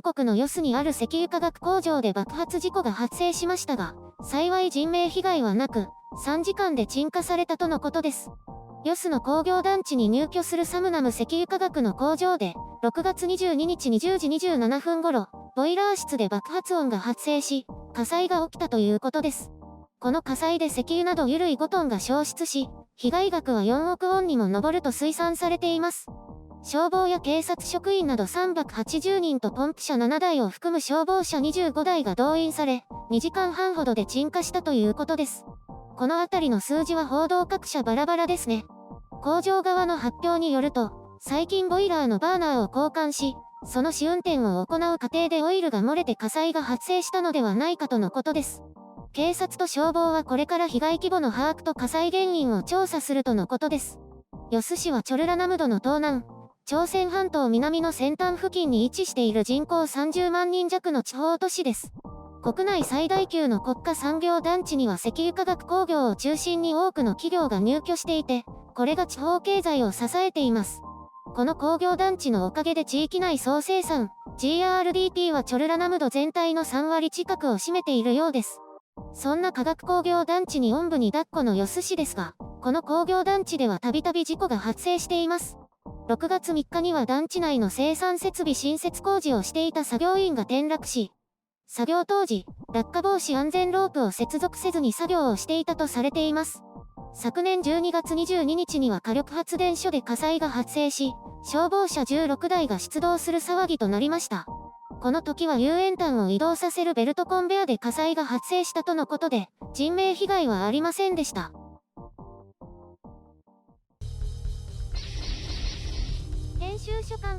国のヨスにある石油化学工場で爆発事故が発生しましたが、幸い人命被害はなく、3時間で鎮火されたとのことです。ヨスの工業団地に入居するサムナム石油化学の工場で、6月22日20時27分頃、ボイラー室で爆発音が発生し、火災が起きたということです。この火災で石油など油類5トンが焼失し、被害額は4億ウォンにも上ると推算されています。消防や警察職員など380人とポンプ車7台を含む消防車25台が動員され、2時間半ほどで鎮火したということです。このあたりの数字は報道各社バラバラですね。工場側の発表によると、最近ボイラーのバーナーを交換し、その試運転を行う過程でオイルが漏れて火災が発生したのではないかとのことです。警察と消防はこれから被害規模の把握と火災原因を調査するとのことです。ヨス市はチョルラナムドの東南、朝鮮半島南の先端付近に位置している人口30万人弱の地方都市です。国内最大級の国家産業団地には石油化学工業を中心に多くの企業が入居していて、これが地方経済を支えています。この工業団地のおかげで地域内総生産、GRDP はチョルラナムド全体の3割近くを占めているようです。そんな化学工業団地におんぶに抱っこのヨス市ですが、この工業団地ではたびたび事故が発生しています。6月3日には団地内の生産設備新設工事をしていた作業員が転落し、作業当時、落下防止安全ロープを接続せずに作業をしていたとされています。昨年12月22日には火力発電所で火災が発生し、消防車16台が出動する騒ぎとなりました。この時は有塩炭を移動させるベルトコンベアで火災が発生したとのことで、人命被害はありませんでした。編集所管。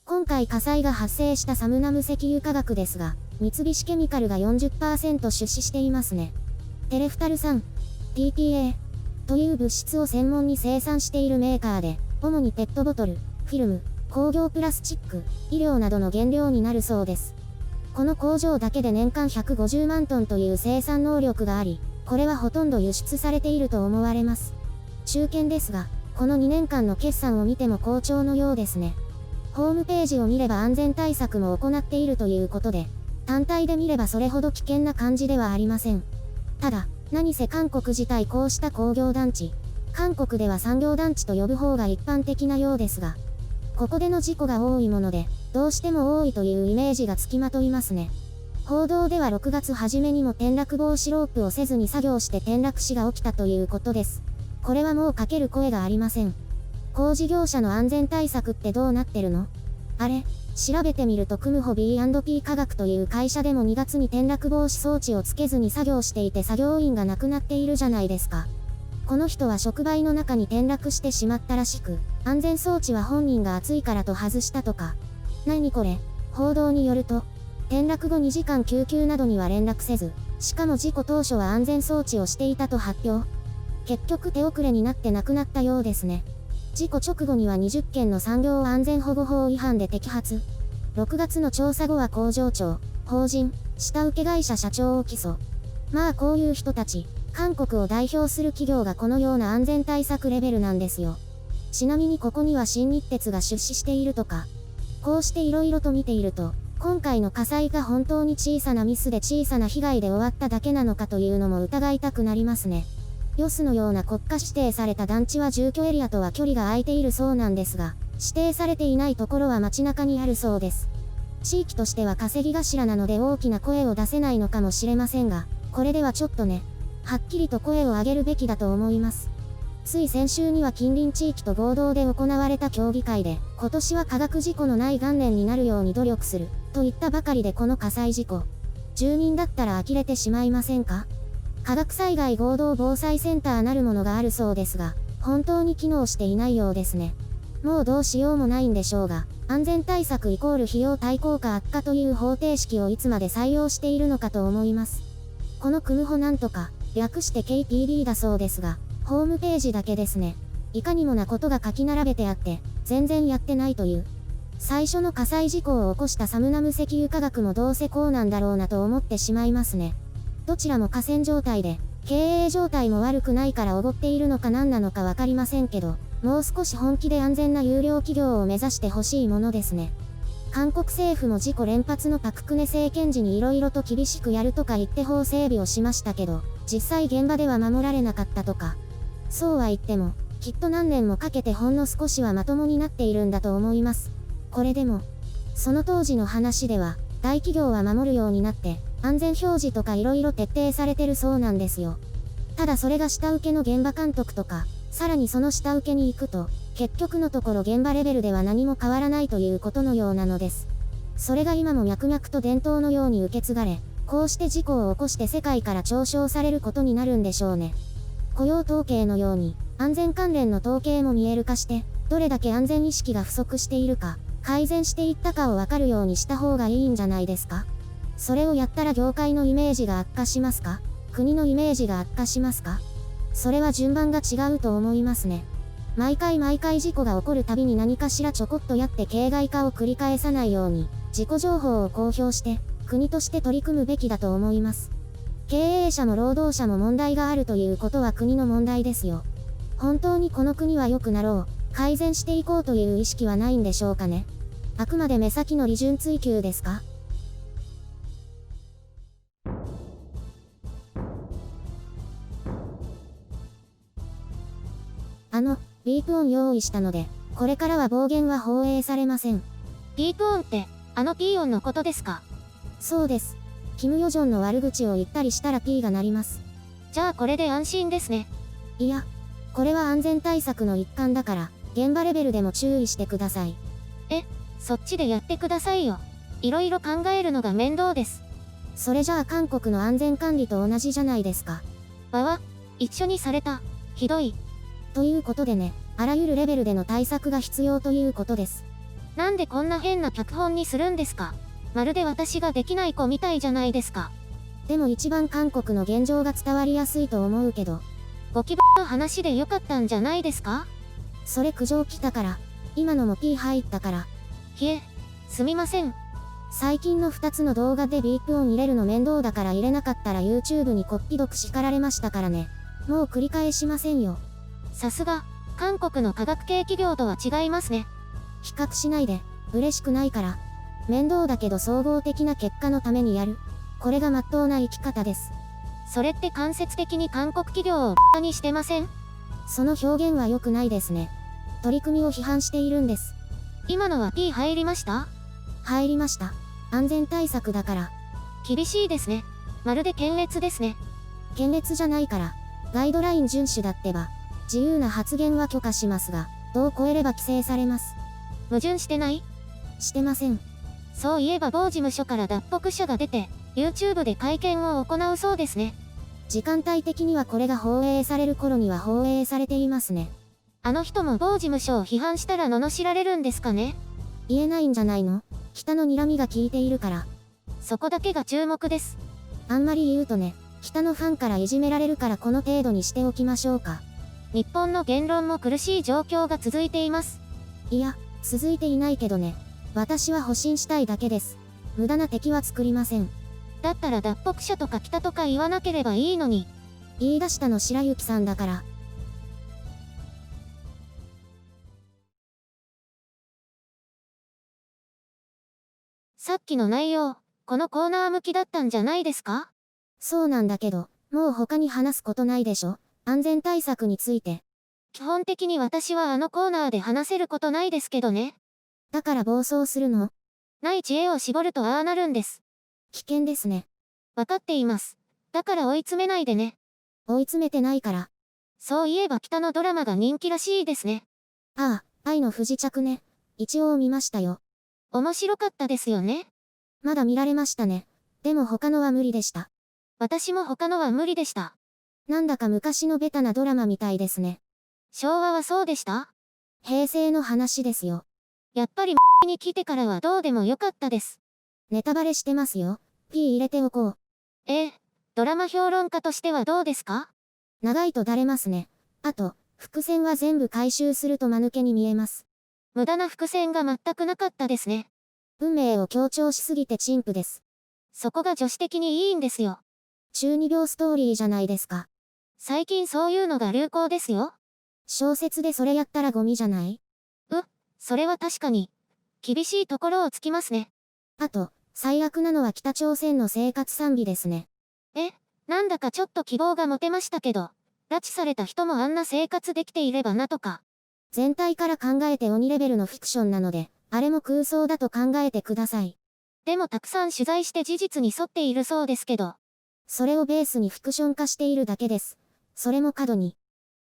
今回火災が発生したサムナム石油化学ですが、三菱ケミカルが 40% 出資していますね。テレフタル酸、TPA という物質を専門に生産しているメーカーで、主にペットボトル、フィルム、工業プラスチック、医療などの原料になるそうです。この工場だけで年間150万トンという生産能力があり、これはほとんど輸出されていると思われます。中堅ですが、この2年間の決算を見ても好調のようですね。ホームページを見れば安全対策も行っているということで、単体で見ればそれほど危険な感じではありません。ただ、何せ韓国自体こうした工業団地、韓国では産業団地と呼ぶ方が一般的なようですが、ここでの事故が多いもので、どうしても多いというイメージがつきまといますね。報道では6月初めにも転落防止ロープをせずに作業して転落死が起きたということです。これはもうかける声がありません。工事業者の安全対策ってどうなってるの？あれ、調べてみるとクムホ B&P 化学という会社でも2月に転落防止装置をつけずに作業していて作業員が亡くなっているじゃないですか。この人は触媒の中に転落してしまったらしく、安全装置は本人が熱いからと外したとか。何これ？報道によると、転落後2時間救急などには連絡せず、しかも事故当初は安全装置をしていたと発表。結局手遅れになって亡くなったようですね。事故直後には20件の産業安全保護法違反で摘発。6月の調査後は工場長、法人、下請け会社社長を起訴。まあこういう人たち、韓国を代表する企業がこのような安全対策レベルなんですよ。ちなみにここには新日鉄が出資しているとか。こうして色々と見ていると、今回の火災が本当に小さなミスで小さな被害で終わっただけなのかというのも疑いたくなりますね。ヨスのような国家指定された団地は住居エリアとは距離が空いているそうなんですが、指定されていないところは街中にあるそうです。地域としては稼ぎ頭なので大きな声を出せないのかもしれませんが、これではちょっとね、はっきりと声を上げるべきだと思います。つい先週には近隣地域と合同で行われた協議会で、今年は化学事故のない元年になるように努力する、と言ったばかりでこの火災事故。住人だったら呆れてしまいませんか？化学災害合同防災センターなるものがあるそうですが、本当に機能していないようですね。もうどうしようもないんでしょうが、安全対策イコール費用対効果悪化という方程式をいつまで採用しているのかと思います。このクムホなんとか、略して KPD だそうですが、ホームページだけですね。いかにもなことが書き並べてあって、全然やってないという。最初の火災事故を起こしたサムナム石油化学もどうせこうなんだろうなと思ってしまいますね。どちらも寡占状態で、経営状態も悪くないからおごっているのか何なのかわかりませんけど、もう少し本気で安全な優良企業を目指してほしいものですね。韓国政府も事故連発のパククネ政権時に色々と厳しくやるとか言って法整備をしましたけど、実際現場では守られなかったとか。そうは言っても、きっと何年もかけてほんの少しはまともになっているんだと思います。これでも、その当時の話では、大企業は守るようになって、安全表示とか色々徹底されてるそうなんですよ。ただそれが下請けの現場監督とか、さらにその下請けに行くと、結局のところ現場レベルでは何も変わらないということのようなのです。それが今も脈々と伝統のように受け継がれ、こうして事故を起こして世界から嘲笑されることになるんでしょうね。雇用統計のように、安全関連の統計も見える化して、どれだけ安全意識が不足しているか、改善していったかをわかるようにした方がいいんじゃないですか。それをやったら業界のイメージが悪化しますか？国のイメージが悪化しますか？それは順番が違うと思いますね。毎回事故が起こるたびに何かしらちょこっとやって形骸化を繰り返さないように、事故情報を公表して、国として取り組むべきだと思います。経営者も労働者も問題があるということは国の問題ですよ。本当にこの国は良くなろう、改善していこうという意識はないんでしょうかね。あくまで目先の利潤追求ですか？ビープ音用意したので、これからは暴言は放映されません。ビープ音って、P 音のことですか？そうです。キム・ヨジョンの悪口を言ったりしたら P が鳴ります。じゃあこれで安心ですね。いや、これは安全対策の一環だから、現場レベルでも注意してください。そっちでやってくださいよ。いろいろ考えるのが面倒です。それじゃあ韓国の安全管理と同じじゃないですか。一緒にされた。ひどい。ということでね、あらゆるレベルでの対策が必要ということです。なんでこんな変な脚本にするんですか？まるで私ができない子みたいじゃないですか。でも一番韓国の現状が伝わりやすいと思うけど。ゴキブの話でよかったんじゃないですか？それ苦情来たから。今のも P 入ったから。すみません。最近の2つの動画でビープ音入れるの面倒だから入れなかったら YouTube にこっぴどく叱られましたからね。もう繰り返しませんよ。さすが、韓国の科学系企業とは違いますね。比較しないで、嬉しくないから。面倒だけど総合的な結果のためにやる。これが真っ当な生き方です。それって間接的に韓国企業をバにしてません？その表現は良くないですね。取り組みを批判しているんです。今のは P 入りました？入りました。安全対策だから。厳しいですね。まるで検閲ですね。検閲じゃないから。ガイドライン遵守だってば。自由な発言は許可しますが、度を超えれば規制されます。矛盾してない？してません。そういえば某事務所から脱北者が出て、YouTube で会見を行うそうですね。時間帯的にはこれが放映される頃には放映されていますね。あの人も某事務所を批判したら罵られるんですかね？言えないんじゃないの？北の睨みが効いているから。そこだけが注目です。あんまり言うとね、北のファンからいじめられるからこの程度にしておきましょうか。日本の言論も苦しい状況が続いています。いや、続いていないけどね。私は保身したいだけです。無駄な敵は作りません。だったら脱北者とか北とか言わなければいいのに。言い出したの白雪さんだから。さっきの内容、このコーナー向きだったんじゃないですか？そうなんだけど、もう他に話すことないでしょ？安全対策について。基本的に私はあのコーナーで話せることないですけどね。だから暴走するの？ない知恵を絞るとああなるんです。危険ですね。わかっています。だから追い詰めないでね。追い詰めてないから。そういえば北のドラマが人気らしいですね。ああ、愛の不時着ね。一応見ましたよ。面白かったですよね。まだ見られましたね。でも他のは無理でした。私も他のは無理でした。なんだか昔のベタなドラマみたいですね。昭和はそうでした？平成の話ですよ。やっぱりに来てからはどうでもよかったです。ネタバレしてますよ。P 入れておこう。ドラマ評論家としてはどうですか？長いとだれますね。あと、伏線は全部回収すると間抜けに見えます。無駄な伏線が全くなかったですね。運命を強調しすぎて陳腐です。そこが女子的にいいんですよ。中二病ストーリーじゃないですか。最近そういうのが流行ですよ。小説でそれやったらゴミじゃない？それは確かに。厳しいところをつきますね。あと、最悪なのは北朝鮮の生活賛美ですね。なんだかちょっと希望が持てましたけど、拉致された人もあんな生活できていればなとか。全体から考えて鬼レベルのフィクションなので、あれも空想だと考えてください。でもたくさん取材して事実に沿っているそうですけど。それをベースにフィクション化しているだけです。それも過度に。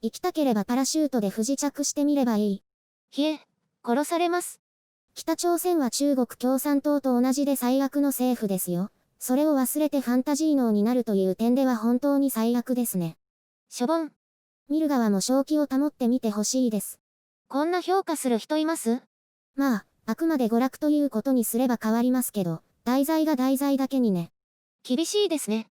行きたければパラシュートで不時着してみればいい。ひえ、殺されます。北朝鮮は中国共産党と同じで最悪の政府ですよ。それを忘れてファンタジー脳になるという点では本当に最悪ですね。しょぼん。見る側も正気を保ってみてほしいです。こんな評価する人います？まあ、あくまで娯楽ということにすれば変わりますけど、題材が題材だけにね。厳しいですね。